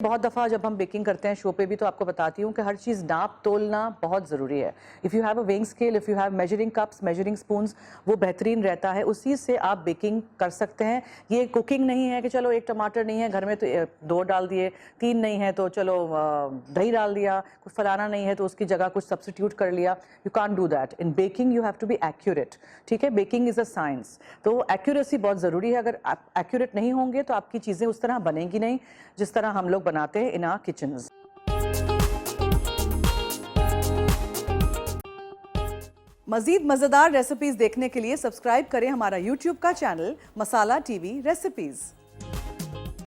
बहुत दफ़ा जब हम बेकिंग करते हैं शो पे भी, तो आपको बताती हूँ कि हर चीज़ नाप तोलना बहुत ज़रूरी है। If you have a weighing scale, if you have measuring cups, measuring spoons, वो बेहतरीन रहता है, उसी से आप बेकिंग कर सकते हैं। ये कुकिंग नहीं है कि चलो एक टमाटर नहीं है घर में तो 2 डाल दिए, 3 नहीं है तो चलो दही डाल दिया, कुछ फलाना नहीं है तो उसकी जगह कुछ सब्स्टिट्यूट कर लिया। You can't do that. In baking you have to be accurate, ठीक है? बेकिंग इज़ अ साइंस, तो एक्यूरेसी बहुत ज़रूरी है। अगर आप एक्यूरेट नहीं होंगे तो आपकी चीज़ें उस तरह बनेंगी नहीं जिस तरह हम लोग बनाते हैं इन आवर किचन्स। मज़ीद मज़ेदार रेसिपीज़ देखने के लिए सब्सक्राइब करें हमारा यूट्यूब का चैनल मसाला टीवी रेसिपीज़।